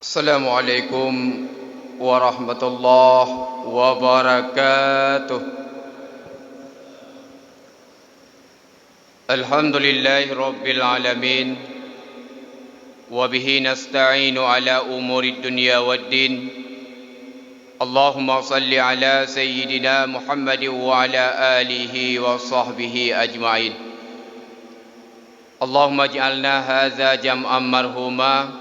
Assalamualaikum warahmatullahi wabarakatuh. Alhamdulillahi rabbil alamin. Wabihi nasta'inu ala umuri dunya waddin. Allahumma salli ala sayyidina Muhammadin wa ala alihi wa sahbihi ajma'in. Allahumma ij'alna hadza jam'an marhuma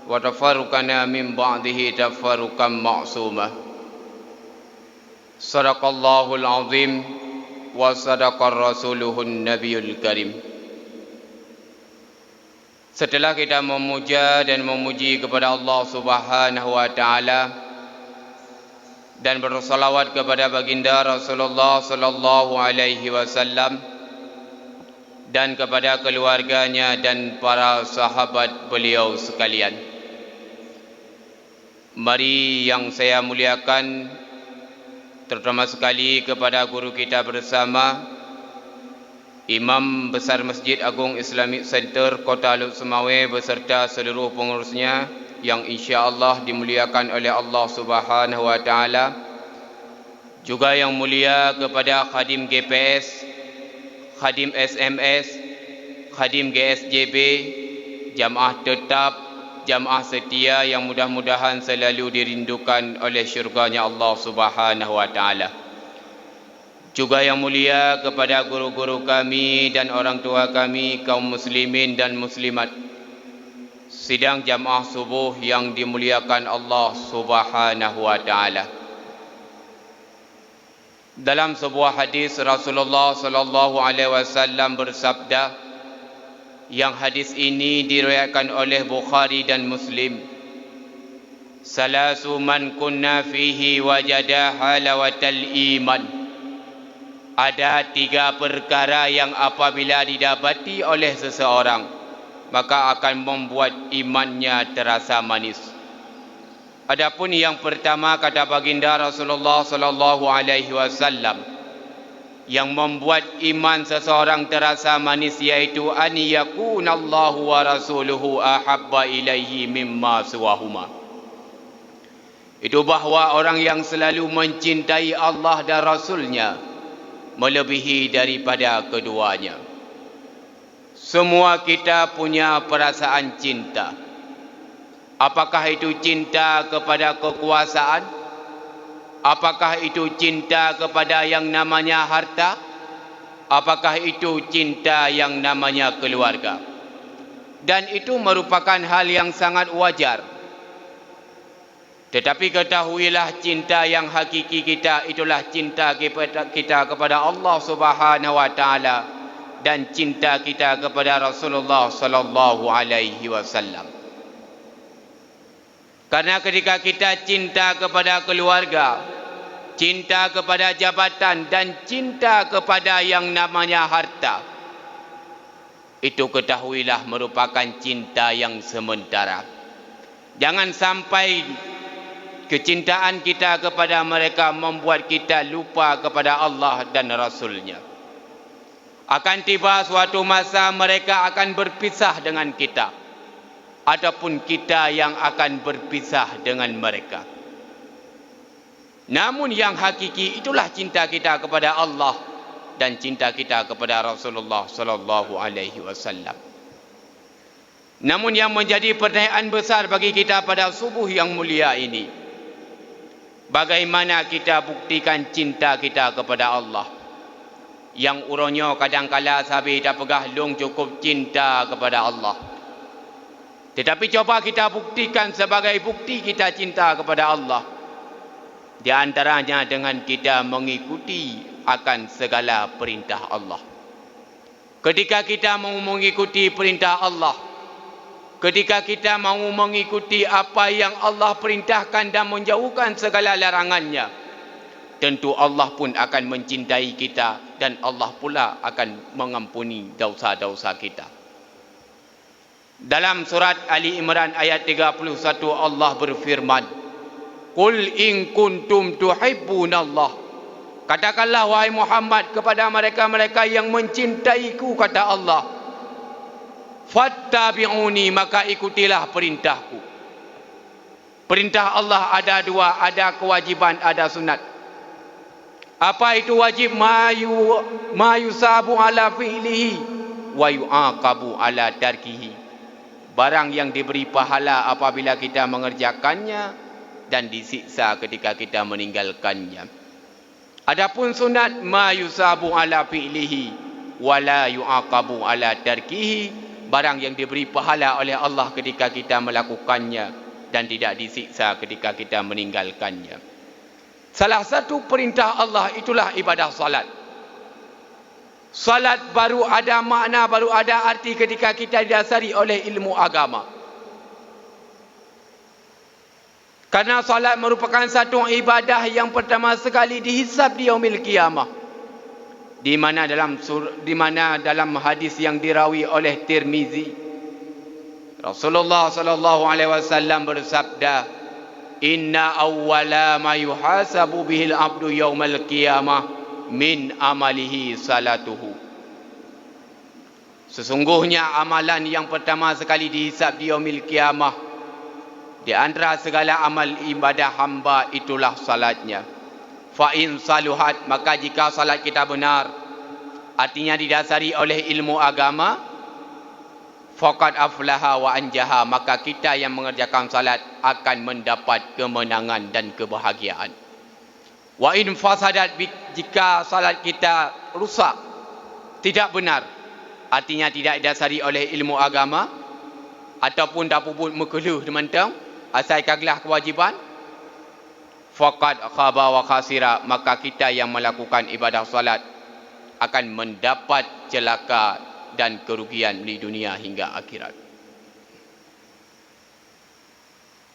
wa tafarruqana min ba'dihi tafarruqan ma'suma. Sadaqallahul azim wa sadaqar rasuluhun nabiyul karim. Setelah kita memuja dan memuji kepada Allah Subhanahu wa taala dan bersalawat kepada baginda Rasulullah sallallahu alaihi wasallam dan kepada keluarganya dan para sahabat beliau sekalian, mari yang saya muliakan, terutama sekali kepada guru kita bersama, Imam Besar Masjid Agung Islamic Center Kota Luk Semawe beserta seluruh pengurusnya yang insya-Allah dimuliakan oleh Allah Subhanahu wa taala. Juga yang mulia kepada khadim GPS, khadim SMS, khadim GSJB, jamaah tetap, jamaah setia yang mudah-mudahan selalu dirindukan oleh syurganya Allah Subhanahu wa taala. Juga yang mulia kepada guru-guru kami dan orang tua kami, kaum muslimin dan muslimat, sidang jamaah subuh yang dimuliakan Allah Subhanahu wa taala. Dalam sebuah hadis Rasulullah sallallahu alaihi wasallam bersabda, yang hadis ini diriwayatkan oleh Bukhari dan Muslim, salasu man kunna fihi wajada halawatal iman. Ada 3 perkara yang apabila didapati oleh seseorang, maka akan membuat imannya terasa manis. Adapun yang pertama, kata baginda Rasulullah sallallahu alaihi wasallam, yang membuat iman seseorang terasa manis, yaitu an yakunallahu wa rasuluhu ahabba ilaihi mimma siwahuma. Itu bahawa orang yang selalu mencintai Allah dan Rasulnya melebihi daripada keduanya. Semua kita punya perasaan cinta. Apakah itu cinta kepada kekuasaan? Apakah itu cinta kepada yang namanya harta? Apakah itu cinta yang namanya keluarga? Dan itu merupakan hal yang sangat wajar. Tetapi ketahuilah, cinta yang hakiki kita itulah cinta kita kepada Allah Subhanahu wa taala dan cinta kita kepada Rasulullah sallallahu alaihi wasallam. Karena ketika kita cinta kepada keluarga, cinta kepada jabatan dan cinta kepada yang namanya harta, itu ketahuilah merupakan cinta yang sementara. Jangan sampai kecintaan kita kepada mereka membuat kita lupa kepada Allah dan Rasulnya. Akan tiba suatu masa mereka akan berpisah dengan kita, ataupun kita yang akan berpisah dengan mereka. Namun yang hakiki itulah cinta kita kepada Allah dan cinta kita kepada Rasulullah sallallahu alaihi wasallam. Namun yang menjadi pertanyaan besar bagi kita pada subuh yang mulia ini, bagaimana kita buktikan cinta kita kepada Allah? Yang uronyo kadang-kala sabi tak pegah long cukup cinta kepada Allah. Tetapi coba kita buktikan sebagai bukti kita cinta kepada Allah. Di antaranya dengan kita mengikuti akan segala perintah Allah. Ketika kita mau mengikuti perintah Allah, ketika kita mau mengikuti apa yang Allah perintahkan dan menjauhkan segala larangannya, tentu Allah pun akan mencintai kita dan Allah pula akan mengampuni dosa-dosa kita. Dalam surat Ali Imran ayat 31 Allah berfirman, "Qul in kuntum tuhibbunallah." Katakanlah wahai Muhammad kepada mereka-mereka yang mencintaiku, kata Allah, fattabi'uni, maka ikutilah perintahku. Perintah Allah ada dua, ada kewajiban, ada sunat. Apa itu wajib? Ma yusabu ala fi'lihi wa yu'aqabu ala tarkihi. Barang yang diberi pahala apabila kita mengerjakannya dan disiksa ketika kita meninggalkannya. Adapun sunat, ma yusabu ala fi'lihi wa la yu'aqabu ala tarkihi. Barang yang diberi pahala oleh Allah ketika kita melakukannya dan tidak disiksa ketika kita meninggalkannya. Salah satu perintah Allah itulah ibadah salat. Salat baru ada makna, baru ada arti ketika kita didasari oleh ilmu agama. Karena salat merupakan satu ibadah yang pertama sekali dihisab di yaumil qiyamah. Di mana dalam hadis yang dirawi oleh Tirmizi, Rasulullah sallallahu alaihi wasallam bersabda, "Inna awwala ma yuhasabu bihil abdu yaumal qiyamah min amalihi salatuhu." Sesungguhnya amalan yang pertama sekali dihisab di yaumil qiyamah, di antara segala amal ibadah hamba itulah salatnya. Fa in saluhat, maka jika salat kita benar, artinya didasari oleh ilmu agama, faqad aflaha wa anjaha, maka kita yang mengerjakan salat akan mendapat kemenangan dan kebahagiaan. Wa in fasadat, jika salat kita rusak, tidak benar, artinya tidak didasari oleh ilmu agama, ataupun tak puput mekeluh demantang asal kaglah kewajiban, faqad khaba wa khasira, maka kita yang melakukan ibadah salat akan mendapat celaka dan kerugian di dunia hingga akhirat.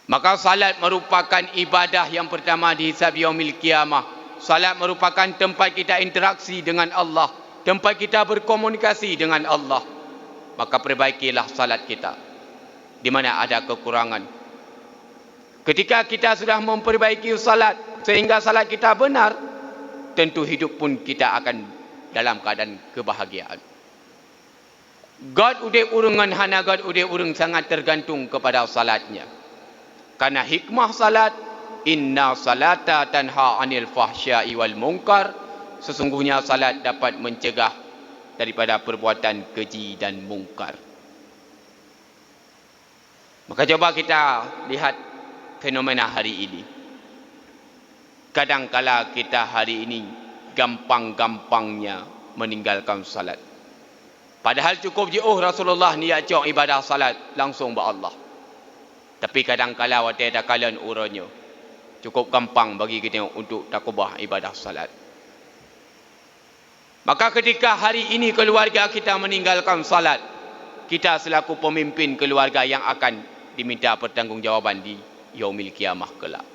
Maka salat merupakan ibadah yang pertama dihisab yaumil qiyamah. Salat merupakan tempat kita interaksi dengan Allah, tempat kita berkomunikasi dengan Allah. Maka perbaikilah salat kita di mana ada kekurangan. Ketika kita sudah memperbaiki salat sehingga salat kita benar, tentu hidup pun kita akan dalam keadaan kebahagiaan. God udip urungan hana God udip urung sangat tergantung kepada salatnya. Karena hikmah salat, inna salata tanha anil fahsya'i wal munkar, sesungguhnya salat dapat mencegah daripada perbuatan keji dan mungkar. Maka coba kita lihat fenomena hari ini. Kadangkala kita hari ini gampang-gampangnya meninggalkan salat. Padahal cukup je Rasulullah niat jauh ibadah salat langsung ba Allah. Tapi kadang-kala waktu ada kalian uranya cukup gampang bagi kita untuk takubah ibadah salat. Maka ketika hari ini keluarga kita meninggalkan salat, kita selaku pemimpin keluarga yang akan diminta pertanggungjawaban di yaumil qiyamah kelak.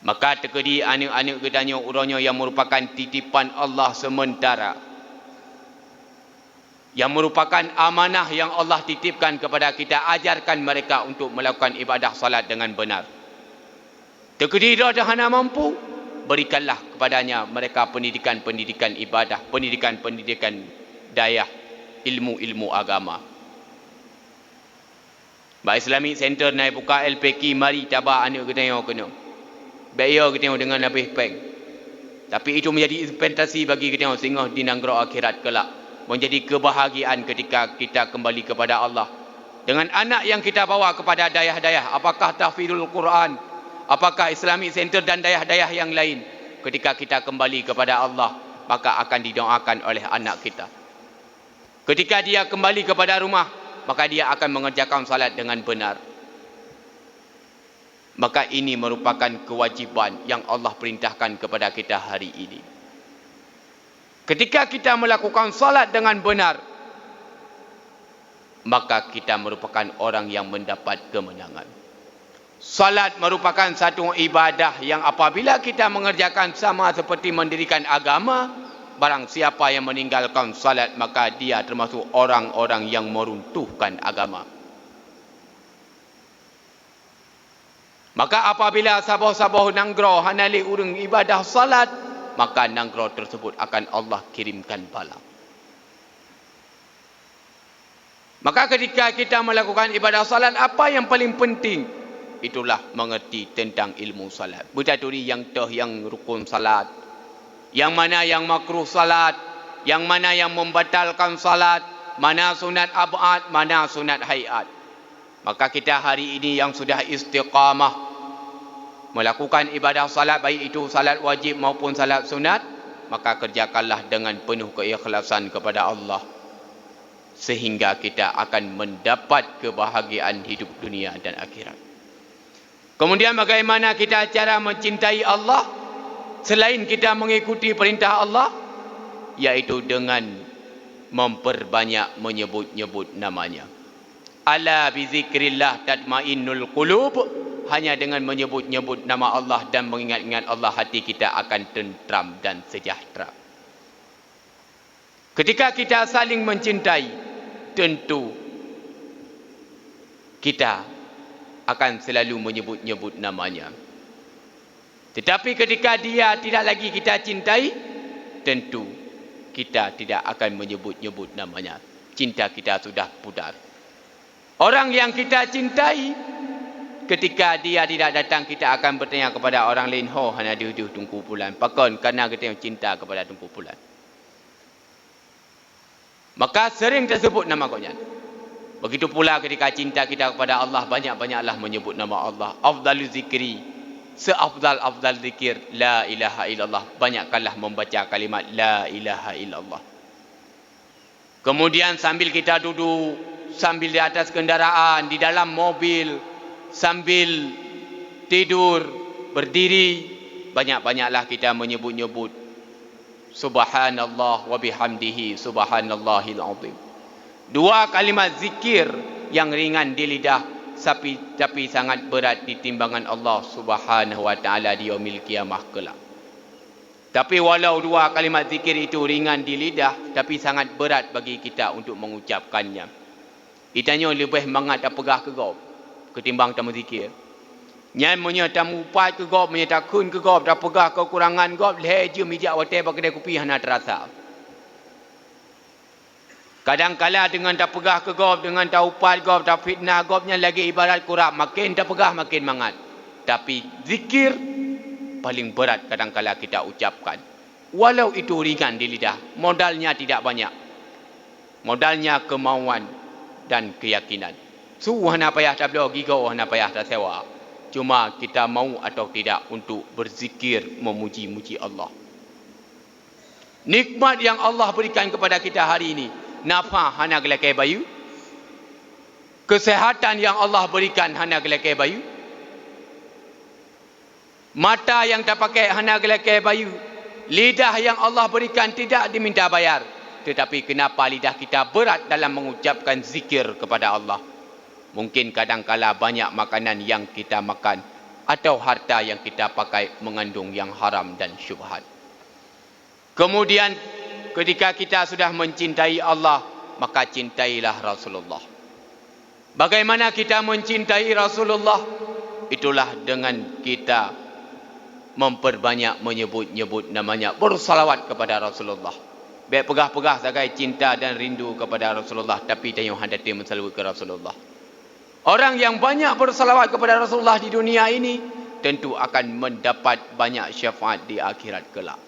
Maka terkedi anak-anak gedanya uranya yang merupakan titipan Allah sementara, yang merupakan amanah yang Allah titipkan kepada kita, ajarkan mereka untuk melakukan ibadah salat dengan benar. Terkedi dah hana mampu, berikanlah kepadanya mereka pendidikan-pendidikan ibadah, pendidikan-pendidikan dayah, ilmu-ilmu agama. Ba Islamic Center naik buka LPK, mari tabah anak gedanya kena. Bayar gedanya dengan lebih peng. Tapi itu menjadi investasi bagi gedanya sehingga di negara akhirat kelak. Menjadi kebahagiaan ketika kita kembali kepada Allah. Dengan anak yang kita bawa kepada dayah-dayah, apakah tahfidzul Quran, apakah Islamic Center dan dayah-dayah yang lain, ketika kita kembali kepada Allah, maka akan didoakan oleh anak kita. Ketika dia kembali kepada rumah, maka dia akan mengerjakan salat dengan benar. Maka ini merupakan kewajiban yang Allah perintahkan kepada kita hari ini. Ketika kita melakukan salat dengan benar, maka kita merupakan orang yang mendapat kemenangan. Salat merupakan satu ibadah yang apabila kita mengerjakan sama seperti mendirikan agama, barang siapa yang meninggalkan salat maka dia termasuk orang-orang yang meruntuhkan agama. Maka apabila sabah-sabah nanggro hanali urung ibadah salat, maka nanggro tersebut akan Allah kirimkan bala. Maka ketika kita melakukan ibadah salat, apa yang paling penting? Itulah mengerti tentang ilmu salat. Betul yang yang rukun salat, yang mana yang makruh salat, yang mana yang membatalkan salat, mana sunat ab'ad, mana sunat hayat. Maka kita hari ini yang sudah istiqamah melakukan ibadah salat, baik itu salat wajib maupun salat sunat, maka kerjakanlah dengan penuh keikhlasan kepada Allah, sehingga kita akan mendapat kebahagiaan hidup dunia dan akhirat. Kemudian bagaimana kita cara mencintai Allah selain kita mengikuti perintah Allah, yaitu dengan memperbanyak menyebut-nyebut namanya. Ala bizikrillah tatmainnul qulub. Hanya dengan menyebut-nyebut nama Allah dan mengingat-ingat Allah, hati kita akan tentram dan sejahtera. Ketika kita saling mencintai, tentu kita akan selalu menyebut-nyebut namanya. Tetapi ketika dia tidak lagi kita cintai, tentu kita tidak akan menyebut-nyebut namanya. Cinta kita sudah pudar. Orang yang kita cintai, ketika dia tidak datang, kita akan bertanya kepada orang lain, "Oh, hana dia tunggu bulan." Pakon kerana kita cinta kepada tunggu bulan. Maka sering tersebut nama Qur'an. Begitu pula ketika cinta kita kepada Allah, banyak-banyaklah menyebut nama Allah. Afdalu zikri, seafdal zikir, la ilaha illallah. Banyakkanlah membaca kalimat la ilaha illallah. Kemudian sambil kita duduk, sambil di atas kendaraan, di dalam mobil, sambil tidur, berdiri, banyak-banyaklah kita menyebut-nyebut subhanallah wa bihamdihi subhanallahil azim. Dua kalimat zikir yang ringan di lidah, tapi sangat berat di timbangan Allah Subhanahu wa taala di yaumil qiyamah kelak. Tapi walau dua kalimat zikir itu ringan di lidah, tapi sangat berat bagi kita untuk mengucapkannya. Itanya lebih mangat apegah ke gop ketimbang tamu zikir. Nyan punya tamu upat ke gop, punya takun ke gop, dah pegah kekurangan gop, leje mijak wate kedai kopi hana terasa. Kadang-kala dengan tak pegah ke gop, dengan tak upat gop, tak fitnah gopnya lagi ibarat kurap, makin tak pegah makin mangat. Tapi zikir paling berat kadang-kala kita ucapkan. Walau itu ringan di lidah, modalnya tidak banyak. Modalnya kemauan dan keyakinan. Hana payah tak bela gigau, hana payah tak sewa. Cuma kita mau atau tidak untuk berzikir memuji-muji Allah. Nikmat yang Allah berikan kepada kita hari ini, nafa hana gelakai bayu. Kesehatan yang Allah berikan hana gelakai bayu. Mata yang tak pakai hana gelakai bayu. Lidah yang Allah berikan tidak diminta bayar. Tetapi kenapa lidah kita berat dalam mengucapkan zikir kepada Allah? Mungkin kadang-kala banyak makanan yang kita makan atau harta yang kita pakai mengandung yang haram dan syubhat. Kemudian ketika kita sudah mencintai Allah, maka cintailah Rasulullah. Bagaimana kita mencintai Rasulullah? Itulah dengan kita memperbanyak menyebut-nyebut namanya, bersalawat kepada Rasulullah. Baik pegah-pegah sebagai cinta dan rindu kepada Rasulullah, tapi tayung hadati mensalawat ke Rasulullah. Orang yang banyak bersalawat kepada Rasulullah di dunia ini tentu akan mendapat banyak syafaat di akhirat kelak.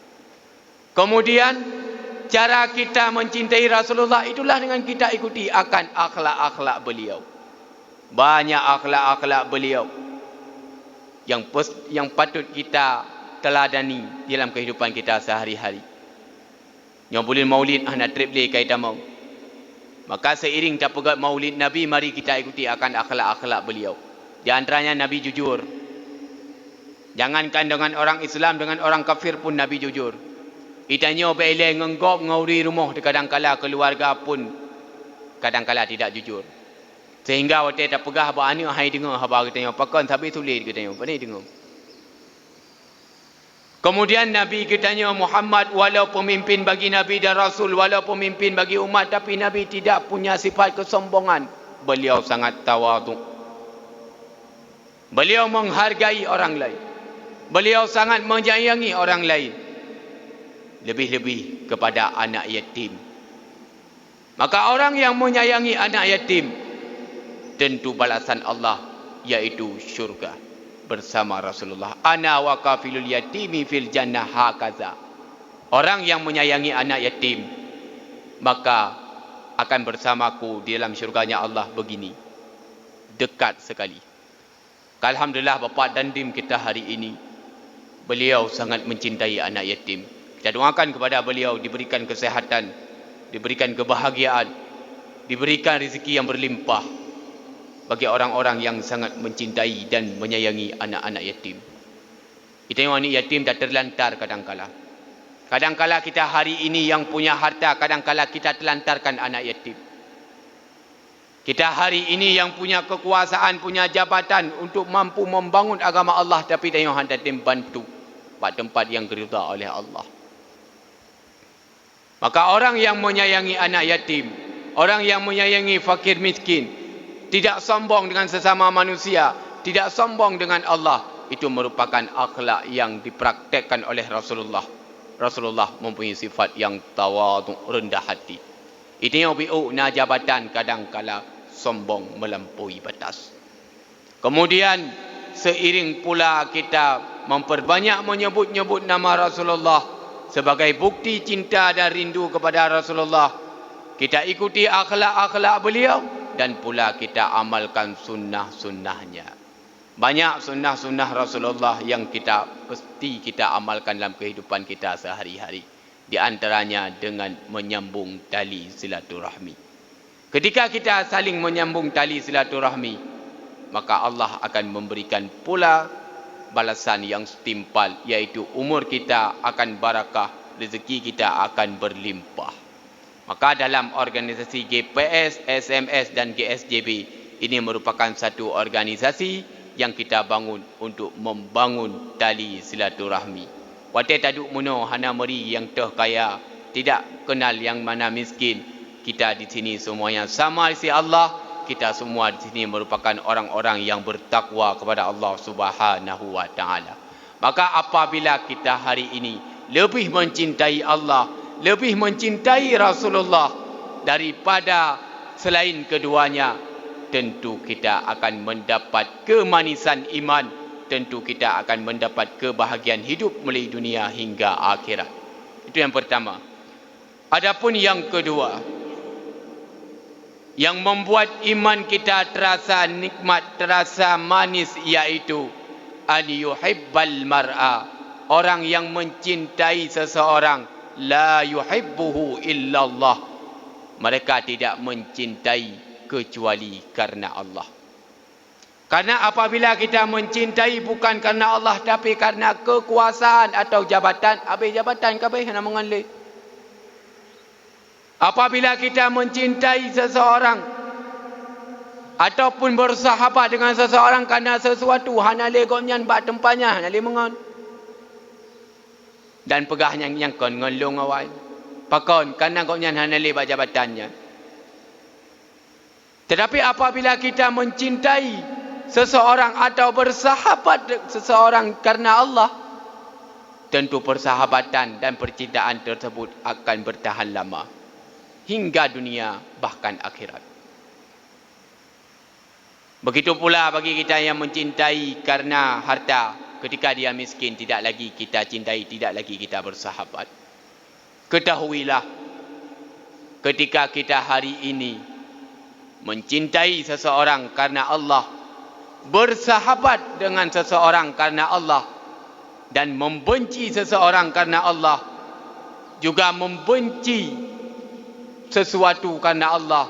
Kemudian cara kita mencintai Rasulullah itulah dengan kita ikuti akan akhlak-akhlak beliau. Banyak akhlak-akhlak beliau yang patut kita teladani dalam kehidupan kita sehari-hari. Yang boleh maulid hana trip le kaitan mau. Maka seiring tapagat maulid Nabi, mari kita ikuti akan akhlak-akhlak beliau. Di antaranya Nabi jujur. Jangankan dengan orang Islam, dengan orang kafir pun Nabi jujur. Itanya bele ngenggop ngauri rumah, kadang-kala keluarga pun kadang-kala tidak jujur. Sehingga waktu tak pegah ba ani hai dengar haba katanya pakon tapi tulis katanya. Pani dengar. Kemudian Nabi katanya Muhammad walau pemimpin bagi Nabi dan Rasul, walau pemimpin bagi umat, tapi Nabi tidak punya sifat kesombongan. Beliau sangat tawaduk. Beliau menghargai orang lain. Beliau sangat menyayangi orang lain. Lebih-lebih kepada anak yatim. Maka orang yang menyayangi anak yatim, tentu balasan Allah yaitu syurga bersama Rasulullah. Ana wa kafilul yatimi fil jannah hakaza. Orang yang menyayangi anak yatim, maka akan bersamaku di dalam syurganya Allah begini. Dekat sekali. Alhamdulillah Bapa Dandim kita hari ini, beliau sangat mencintai anak yatim. Kita doakan kepada beliau diberikan kesehatan, diberikan kebahagiaan, diberikan rezeki yang berlimpah bagi orang-orang yang sangat mencintai dan menyayangi anak-anak yatim. Kita tengok anak yatim dah terlantar kadang-kala. Kadang-kala kita hari ini yang punya harta, kadang-kala kita telantarkan anak yatim. Kita hari ini yang punya kekuasaan, punya jabatan untuk mampu membangun agama Allah, tapi tengok anak yatim bantu pada tempat yang diridha oleh Allah. Maka orang yang menyayangi anak yatim, orang yang menyayangi fakir miskin, tidak sombong dengan sesama manusia, tidak sombong dengan Allah, itu merupakan akhlak yang dipraktekkan oleh Rasulullah. Rasulullah mempunyai sifat yang tawadhu, rendah hati. Itu yang na jabatan kadang-kala sombong melampaui batas. Kemudian seiring pula kita memperbanyak menyebut-nyebut nama Rasulullah sebagai bukti cinta dan rindu kepada Rasulullah. Kita ikuti akhlak-akhlak beliau dan pula kita amalkan sunnah-sunnahnya. Banyak sunnah-sunnah Rasulullah yang pasti kita amalkan dalam kehidupan kita sehari-hari. Di antaranya dengan menyambung tali silaturahmi. Ketika kita saling menyambung tali silaturahmi, maka Allah akan memberikan pula balasan yang setimpal, yaitu umur kita akan barakah, rezeki kita akan berlimpah. Maka dalam organisasi GPS, SMS dan GSJB, ini merupakan satu organisasi yang kita bangun untuk membangun tali silaturahmi. Watai taduk muno hana meri yang kaya, tidak kenal yang mana miskin. Kita di sini semuanya sama di sisi Allah. Kita semua di sini merupakan orang-orang yang bertakwa kepada Allah Subhanahu wa taala. Maka apabila kita hari ini lebih mencintai Allah, lebih mencintai Rasulullah daripada selain keduanya, tentu kita akan mendapat kemanisan iman, tentu kita akan mendapat kebahagiaan hidup mulai dunia hingga akhirat. Itu yang pertama. Adapun yang kedua, yang membuat iman kita terasa nikmat, terasa manis, iaitu an yuhibbal mar'a, orang yang mencintai seseorang, la yuhibbuhu illallah, mereka tidak mencintai kecuali karena Allah. Karena apabila kita mencintai bukan karena Allah, tapi karena kekuasaan atau jabatan, habis jabatan kabeh nak mengalih. Apabila kita mencintai seseorang ataupun bersahabat dengan seseorang karena sesuatu, hana legoknya bak tempatnya, hana le mengon. Dan pegahnya yang kon ngelung awal. Pakon karena goknya hana le bak jabatannya. Tetapi apabila kita mencintai seseorang atau bersahabat seseorang karena Allah, tentu persahabatan dan percintaan tersebut akan bertahan lama hingga dunia bahkan akhirat. Begitu pula bagi kita yang mencintai karena harta, ketika dia miskin tidak lagi kita cintai, tidak lagi kita bersahabat. Ketahuilah, ketika kita hari ini mencintai seseorang karena Allah, bersahabat dengan seseorang karena Allah, dan membenci seseorang karena Allah, juga membenci sesuatu karena Allah,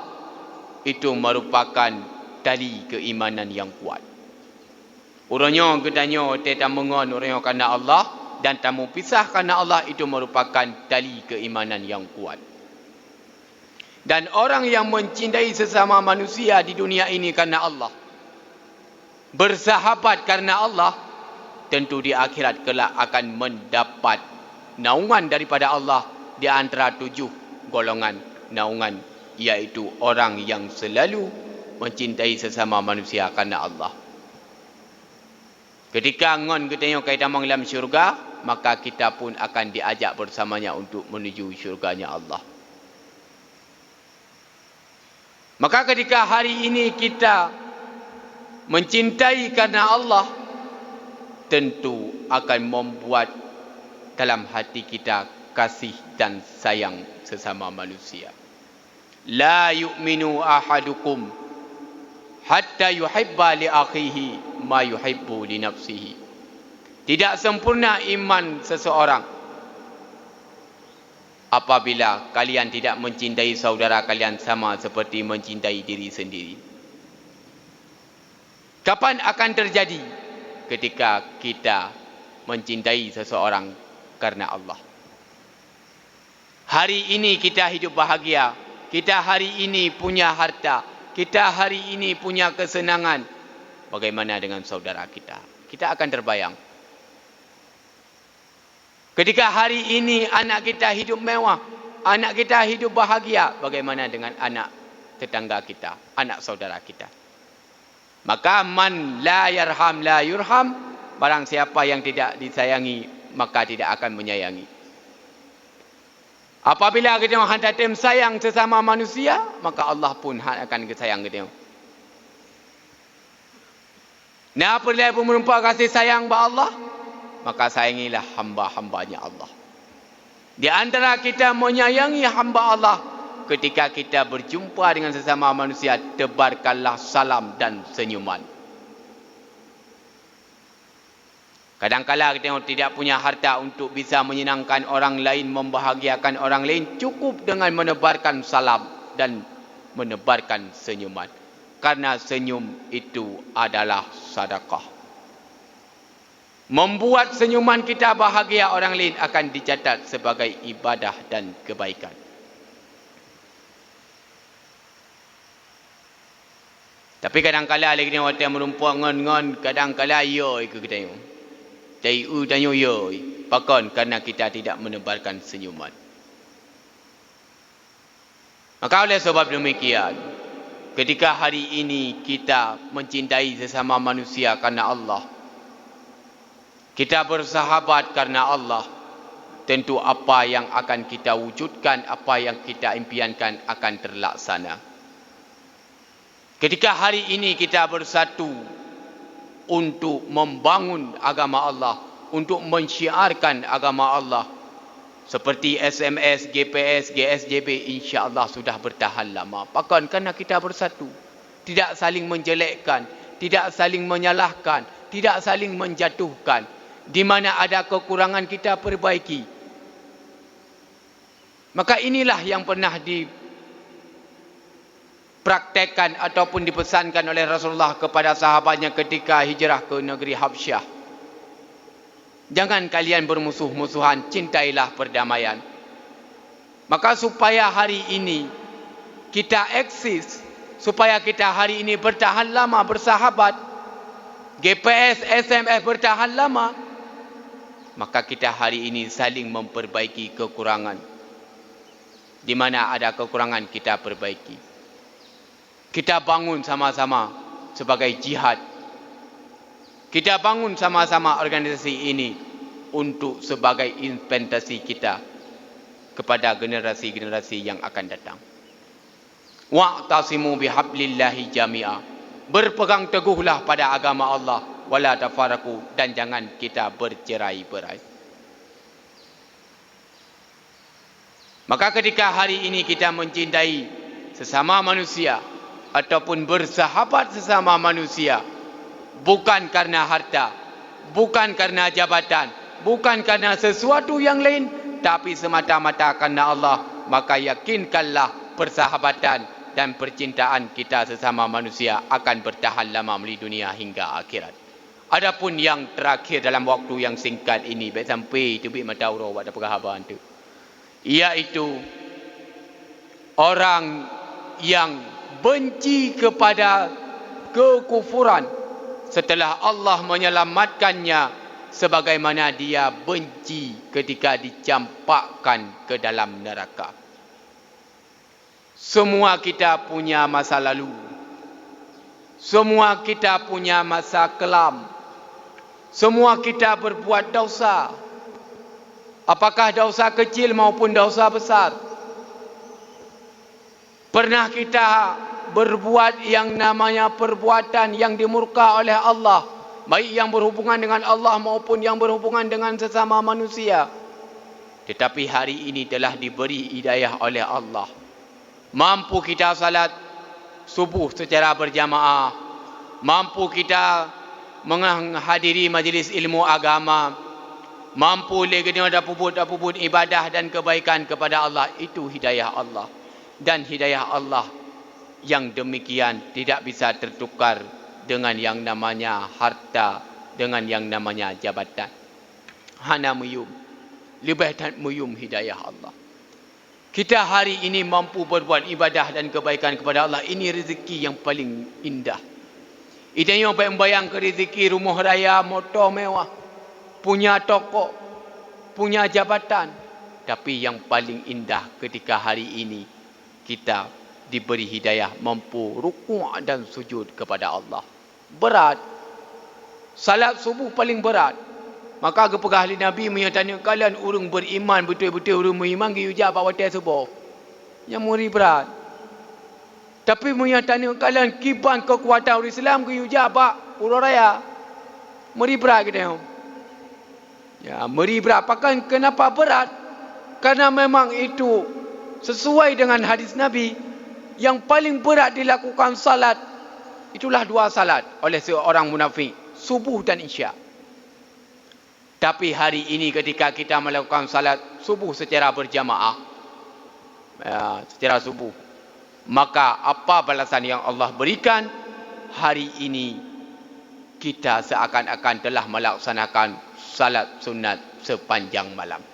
itu merupakan tali keimanan yang kuat. Orangnya ketanya kita mengon orangnya karena Allah dan tamu pisah karena Allah, itu merupakan tali keimanan yang kuat. Dan orang yang mencintai sesama manusia di dunia ini karena Allah, bersahabat karena Allah, tentu di akhirat kelak akan mendapat naungan daripada Allah di antara 7 golongan naungan, yaitu orang yang selalu mencintai sesama manusia karena Allah. Ketika ngon kita tengok kaitan dalam syurga, maka kita pun akan diajak bersamanya untuk menuju syurganya Allah. Maka ketika hari ini kita mencintai karena Allah, tentu akan membuat dalam hati kita kasih dan sayang sesama manusia. La yu'minu ahadukum hatta yuhibba li akhihi ma yuhibbu li nafsihi. Tidak sempurna iman seseorang apabila kalian tidak mencintai saudara kalian sama seperti mencintai diri sendiri. Kapan akan terjadi? Ketika kita mencintai seseorang karena Allah. Hari ini kita hidup bahagia, kita hari ini punya harta, kita hari ini punya kesenangan. Bagaimana dengan saudara kita? Kita akan terbayang. Ketika hari ini anak kita hidup mewah, anak kita hidup bahagia, bagaimana dengan anak tetangga kita, anak saudara kita? Maka man la yarham la yurham, barang siapa yang tidak disayangi maka tidak akan menyayangi. Apabila kita hendak sayang sesama manusia, maka Allah pun akan sayang kita. Nah, apabila merupakan kasih sayang kepada Allah, maka sayangilah hamba-hambanya Allah. Di antara kita menyayangi hamba Allah, ketika kita berjumpa dengan sesama manusia, tebarkanlah salam dan senyuman. Kadang-kala kita tidak punya harta untuk bisa menyenangkan orang lain, membahagiakan orang lain, cukup dengan menebarkan salam dan menebarkan senyuman. Karena senyum itu adalah sedekah. Membuat senyuman kita bahagia orang lain akan dicatat sebagai ibadah dan kebaikan. Tapi kadang-kala lagi kita orang merumpuak ngon-ngon, kadang-kala yo ikut kita yo. Cai dan yo, pakon karena kita tidak menebarkan senyuman. Maka oleh sebab demikian, ketika hari ini kita mencintai sesama manusia karena Allah, kita bersahabat karena Allah, tentu apa yang akan kita wujudkan, apa yang kita impiankan akan terlaksana. Ketika hari ini kita bersatu untuk membangun agama Allah, untuk mensyiarkan agama Allah, seperti SMS, GPS, GSJB, insya-Allah sudah bertahan lama. Bahkan kerana kita bersatu, tidak saling menjelekkan, tidak saling menyalahkan, tidak saling menjatuhkan. Di mana ada kekurangan kita perbaiki. Maka inilah yang pernah dipraktekkan ataupun dipesankan oleh Rasulullah kepada sahabatnya ketika hijrah ke negeri Habsyah. Jangan kalian bermusuh-musuhan, cintailah perdamaian. Maka supaya hari ini kita eksis, supaya kita hari ini bertahan lama bersahabat, GPS, SMS bertahan lama, maka kita hari ini saling memperbaiki kekurangan. Di mana ada kekurangan kita perbaiki. Kita bangun sama-sama sebagai jihad. Kita bangun sama-sama organisasi ini untuk sebagai investasi kita kepada generasi-generasi yang akan datang. Wa'tasimu bihablillahi jami'a. Berpegang teguhlah pada agama Allah, wala tafarraqu, dan jangan kita bercerai-berai. Maka ketika hari ini kita mencintai sesama manusia ataupun bersahabat sesama manusia, bukan karena harta, bukan karena jabatan, bukan karena sesuatu yang lain, tapi semata-mata karena Allah, maka yakinkanlah persahabatan dan percintaan kita sesama manusia akan bertahan lama melalui dunia hingga akhirat. Adapun yang terakhir dalam waktu yang singkat ini, baik sampai tu bik mata uro pada perhaban tu, iaitu orang yang benci kepada kekufuran setelah Allah menyelamatkannya, sebagaimana dia benci ketika dicampakkan ke dalam neraka. Semua kita punya masa lalu. Semua kita punya masa kelam. Semua kita berbuat dosa. Apakah dosa kecil maupun dosa besar. Pernah kita berbuat yang namanya perbuatan yang dimurka oleh Allah, baik yang berhubungan dengan Allah maupun yang berhubungan dengan sesama manusia. Tetapi hari ini telah diberi hidayah oleh Allah. Mampu kita salat subuh secara berjamaah, mampu kita menghadiri majlis ilmu agama, mampu lagi dapur-dapur ibadah dan kebaikan kepada Allah. Itu hidayah Allah. Dan hidayah Allah yang demikian tidak bisa tertukar dengan yang namanya harta, dengan yang namanya jabatan. Hana muyum, lebih dan muyum hidayah Allah. Kita hari ini mampu berbuat ibadah dan kebaikan kepada Allah. Ini rezeki yang paling indah. Itu yang membayang ke rezeki rumah raya, motor mewah, punya toko, punya jabatan. Tapi yang paling indah ketika hari ini kita diberi hidayah mampu rukuk dan sujud kepada Allah. Berat. Salat subuh paling berat. Maka kepegah ahli Nabi menyatakan kalian urung beriman betul-betul urung beriman ke ujab waktu subuh. Yang muri berat. Tapi menyatakan kalian kiban kekuatan orang Islam ke ujab urang raya. Muri berat kita. Ya, muri berat. Pakan kenapa berat? Karena memang itu sesuai dengan hadis Nabi. Yang paling berat dilakukan salat, itulah dua salat oleh seorang munafik, subuh dan isya. Tapi hari ini ketika kita melakukan salat subuh secara berjamaah, secara subuh, maka apa balasan yang Allah berikan? Hari ini kita seakan-akan telah melaksanakan salat sunat sepanjang malam.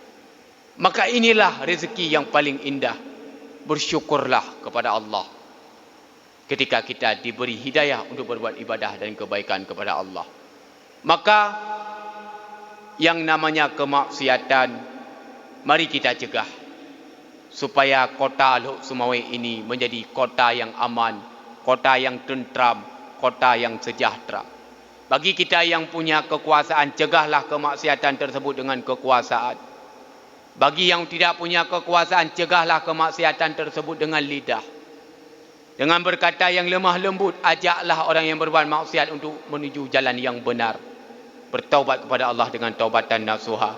Maka inilah rezeki yang paling indah. Bersyukurlah kepada Allah ketika kita diberi hidayah untuk berbuat ibadah dan kebaikan kepada Allah. Maka yang namanya kemaksiatan mari kita cegah supaya kota Lok Sumawai ini menjadi kota yang aman, kota yang tentram, kota yang sejahtera. Bagi kita yang punya kekuasaan, cegahlah kemaksiatan tersebut dengan kekuasaan. Bagi yang tidak punya kekuasaan, cegahlah kemaksiatan tersebut dengan lidah. Dengan berkata yang lemah lembut, ajaklah orang yang berbuat maksiat untuk menuju jalan yang benar. Bertaubat kepada Allah dengan taubatan nasuha.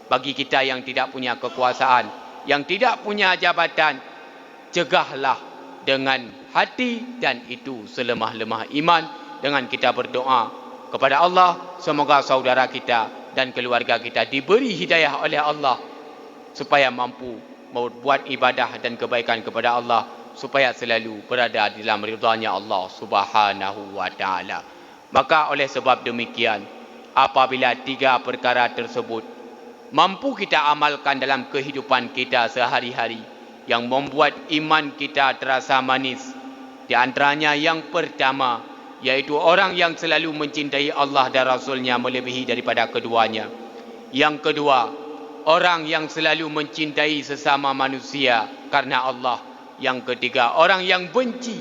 Bagi kita yang tidak punya kekuasaan, yang tidak punya jabatan, cegahlah dengan hati, dan itu selemah-lemah iman. Dengan kita berdoa kepada Allah, semoga saudara kita dan keluarga kita diberi hidayah oleh Allah supaya mampu membuat ibadah dan kebaikan kepada Allah, supaya selalu berada di dalam ridhanya Allah Subhanahu wa taala. Maka oleh sebab demikian, apabila tiga perkara tersebut mampu kita amalkan dalam kehidupan kita sehari-hari, yang membuat iman kita terasa manis, di antaranya yang pertama, yaitu orang yang selalu mencintai Allah dan Rasulnya melebihi daripada keduanya. Yang kedua, orang yang selalu mencintai sesama manusia karena Allah. Yang ketiga, orang yang benci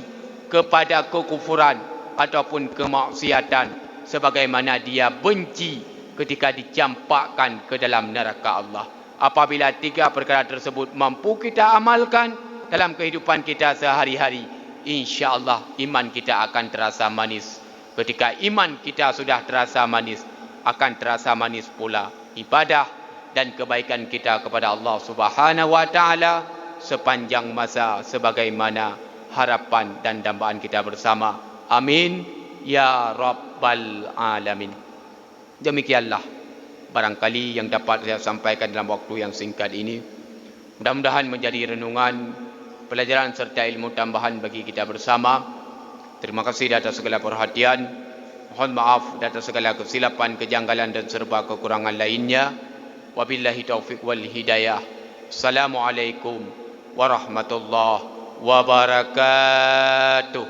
kepada kekufuran ataupun kemaksiatan, sebagaimana dia benci ketika dicampakkan ke dalam neraka Allah. Apabila tiga perkara tersebut mampu kita amalkan dalam kehidupan kita sehari-hari, insya-Allah iman kita akan terasa manis. Ketika iman kita sudah terasa manis, akan terasa manis pula ibadah dan kebaikan kita kepada Allah Subhanahu wa taala sepanjang masa, sebagaimana harapan dan dambaan kita bersama. Amin ya rabbal alamin. Demikianlah barangkali yang dapat saya sampaikan dalam waktu yang singkat ini. Mudah-mudahan menjadi renungan, pelajaran serta ilmu tambahan bagi kita bersama. Terima kasih atas segala perhatian. Mohon maaf atas segala kesilapan, kejanggalan dan serba kekurangan lainnya. Wabillahi taufiq wal hidayah. Assalamualaikum warahmatullahi wabarakatuh.